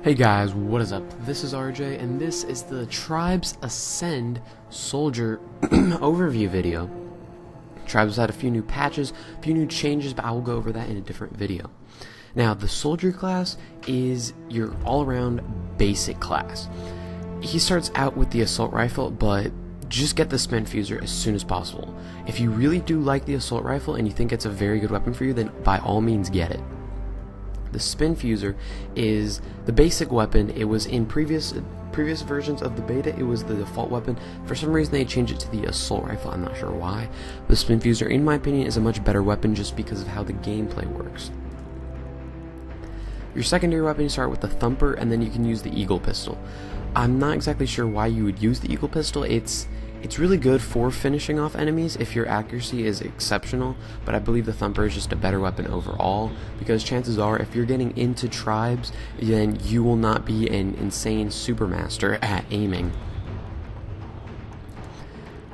Hey guys, what is up? This is RJ, and this is the Tribes Ascend Soldier overview video. Tribes had a few new patches, a few new changes, but I will go over that in a different video. Now, the Soldier class is your all-around basic class. He starts out with the Assault Rifle, but just get the Spinfuser as soon as possible. If you really do like the Assault Rifle and you think it's a very good weapon for you, then by all means get it. The Spinfuser is the basic weapon. It was in previous versions of the beta, it was the default weapon. For some reason they changed it to the Assault Rifle, I'm not sure why. The Spinfuser, in my opinion, is a much better weapon just because of how the gameplay works. Your secondary weapon, you start with the Thumper, and then you can use the Eagle Pistol. I'm not exactly sure why you would use the Eagle Pistol. It's really good for finishing off enemies if your accuracy is exceptional, but I believe the Thumper is just a better weapon overall, because chances are if you're getting into tribes, then you will not be an insane supermaster at aiming.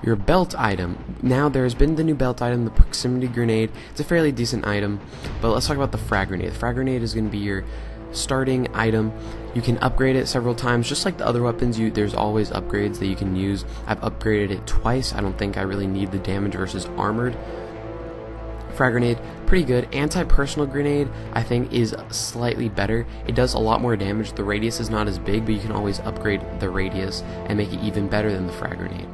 Your belt item. Now there's been the new belt item, the Proximity Grenade. It's a fairly decent item, but let's talk about the Frag Grenade. The Frag Grenade is going to be your starting item. You can upgrade it several times, just like the other weapons. There's always upgrades that you can use. I've upgraded it twice. I don't think I really need the damage versus armored. Frag Grenade, pretty good. Anti-Personal Grenade, I think, is slightly better. It does a lot more damage. The radius is not as big, but you can always upgrade the radius and make it even better than the Frag Grenade.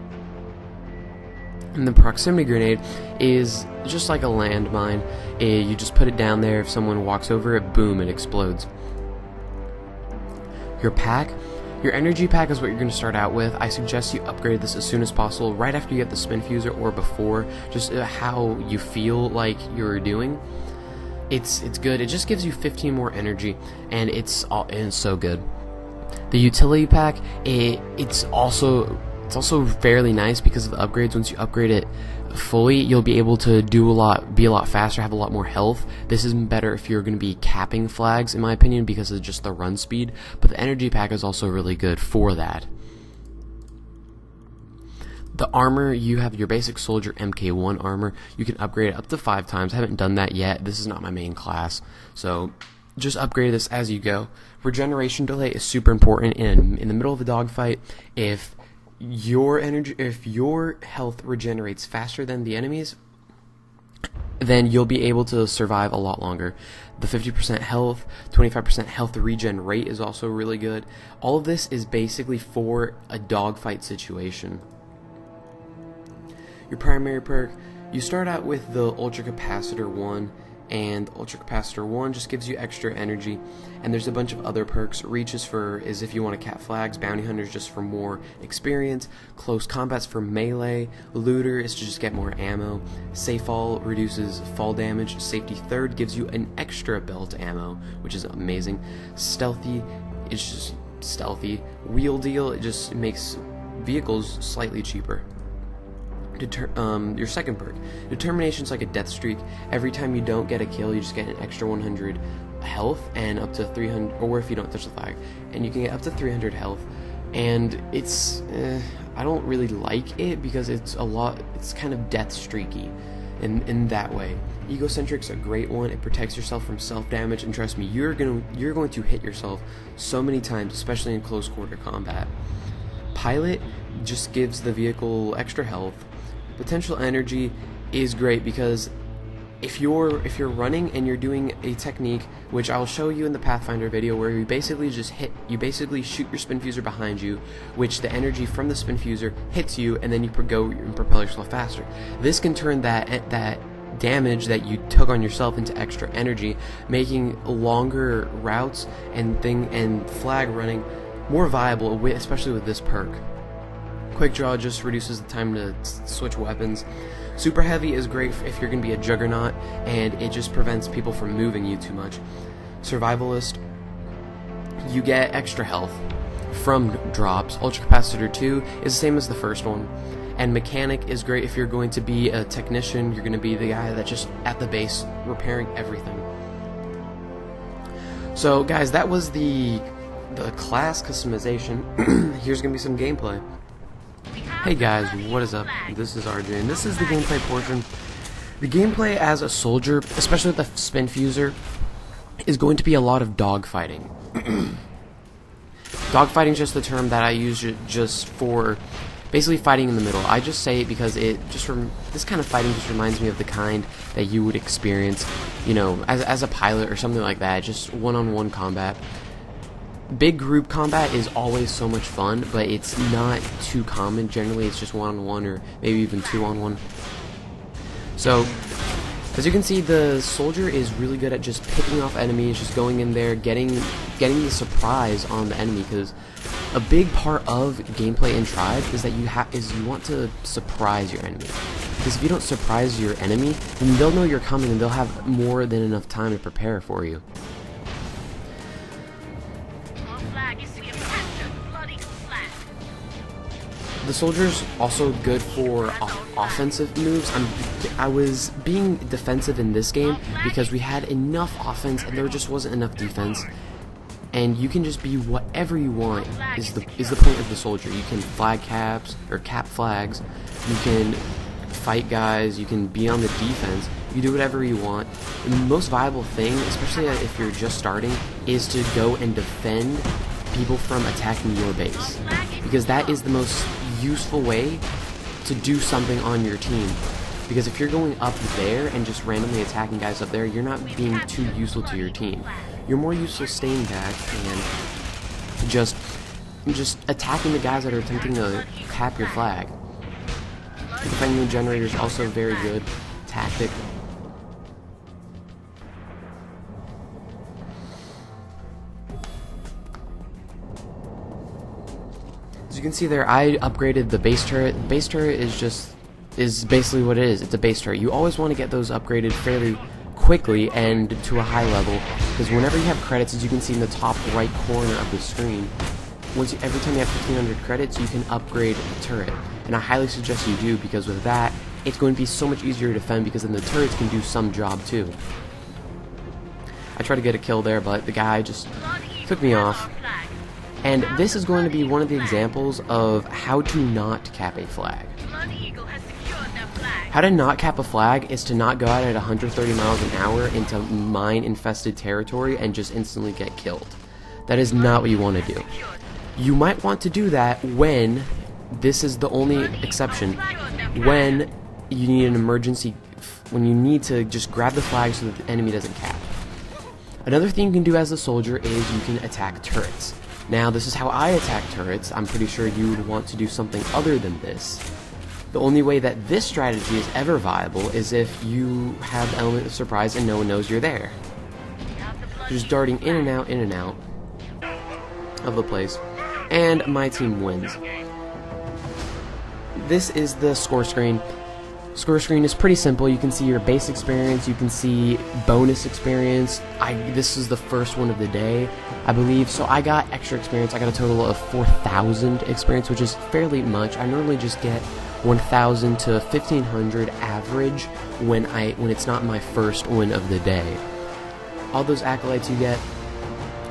And the Proximity Grenade is just like a landmine. You just put it down there. If someone walks over it, boom, it explodes. Your pack. Your energy pack is what you're going to start out with. I suggest you upgrade this as soon as possible, right after you get the Spinfuser or before, just how you feel like you're doing. It's good. It just gives you 15 more energy, and it's so good. The utility pack, it's also fairly nice because of the upgrades. Once you upgrade it fully, you'll be able to be a lot faster, have a lot more health. This is better if you're going to be capping flags, in my opinion, because of just the run speed, but the energy pack is also really good for that. The armor, you have your basic soldier MK1 armor. You can upgrade it up to 5 times. I haven't done that yet. This is not my main class, so just upgrade this as you go. Regeneration delay is super important in the middle of a dogfight. If your health regenerates faster than the enemies, then you'll be able to survive a lot longer. The 50% health, 25% health regen rate is also really good. All of this is basically for a dogfight situation. Your primary perk, you start out with the Ultra Capacitor 1, and Ultra Capacitor 1 just gives you extra energy, and there's a bunch of other perks. Reach is if you want to cap flags, Bounty Hunter is just for more experience, Close Combat's for melee, Looter is to just get more ammo, Safe Fall reduces fall damage, Safety Third gives you an extra belt ammo, which is amazing, Stealthy is just stealthy, Wheel Deal, it just makes vehicles slightly cheaper. Your second perk, Determination's like a death streak. Every time you don't get a kill, you just get an extra 100 health and up to 300, or if you don't touch the flag, and you can get up to 300 health. And it's I don't really like it because it's kind of death streaky in that way. Egocentric's a great one. It protects yourself from self damage, and trust me, you're going to hit yourself so many times, especially in close quarter combat. Pilot just gives the vehicle extra health. Potential energy is great because if you're running and you're doing a technique, which I'll show you in the Pathfinder video, where you basically shoot your Spinfuser behind you, which the energy from the Spinfuser hits you, and then you go and propel yourself faster. This can turn that damage that you took on yourself into extra energy, making longer routes and flag running more viable, especially with this perk. Quick Draw just reduces the time to switch weapons. Super Heavy is great if you're going to be a juggernaut, and it just prevents people from moving you too much. Survivalist, you get extra health from drops. Ultra Capacitor 2 is the same as the first one. And Mechanic is great if you're going to be a technician, you're going to be the guy that's just at the base repairing everything. So guys, that was the class customization. Here's going to be some gameplay. Hey guys, what is up? This is RJ, and this is the gameplay portion. The gameplay as a soldier, especially with the Spinfuser, is going to be a lot of dogfighting. Dogfighting is just the term that I use just for basically fighting in the middle. I just say it because this kind of fighting just reminds me of the kind that you would experience, you know, as a pilot or something like that, just one-on-one combat. Big group combat is always so much fun, but it's not too common. Generally, it's just one-on-one or maybe even two-on-one. So, as you can see, the soldier is really good at just picking off enemies, just going in there, getting the surprise on the enemy, because a big part of gameplay in Tribe is that you want to surprise your enemy. Because if you don't surprise your enemy, then they'll know you're coming and they'll have more than enough time to prepare for you. The soldier's also good for offensive moves. I was being defensive in this game because we had enough offense and there just wasn't enough defense. And you can just be whatever you want is the point of the soldier. You can flag caps or cap flags. You can fight guys. You can be on the defense. You do whatever you want. And the most viable thing, especially if you're just starting, is to go and defend people from attacking your base, because that is the most useful way to do something on your team. Because if you're going up there and just randomly attacking guys up there, you're not being too useful to your team. You're more useful staying back and just attacking the guys that are attempting to tap your flag. Defending the generator is also a very good tactic. As you can see there, I upgraded the base turret. The base turret is basically what it is. It's a base turret. You always want to get those upgraded fairly quickly and to a high level, because whenever you have credits, as you can see in the top right corner of the screen, every time you have 1500 credits, you can upgrade a turret. And I highly suggest you do, because with that, it's going to be so much easier to defend, because then the turrets can do some job too. I tried to get a kill there, but the guy just took me off. And this is going to be one of the examples of how to not cap a flag. How to not cap a flag is to not go out at 130 miles an hour into mine-infested territory and just instantly get killed. That is not what you want to do. You might want to do that when, this is the only exception, when you need an emergency, when you need to just grab the flag so that the enemy doesn't cap. Another thing you can do as a soldier is you can attack turrets. Now, this is how I attack turrets. I'm pretty sure you would want to do something other than this. The only way that this strategy is ever viable is if you have the element of surprise and no one knows you're there. Just darting in and out of the place, and my team wins. This is the score screen. Score screen is pretty simple. You can see your base experience, you can see bonus experience. This is the first one of the day, I believe, so I got extra experience. I got a total of 4,000 experience, which is fairly much. I normally just get 1,000 to 1,500 average when it's not my first win of the day. All those accolades you get,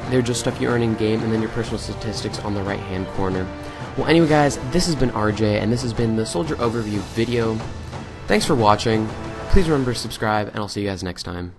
they're just stuff you earn in game, and then your personal statistics on the right hand corner. Well, anyway guys, this has been RJ, and this has been the Soldier Overview video. Thanks for watching. Please remember to subscribe, and I'll see you guys next time.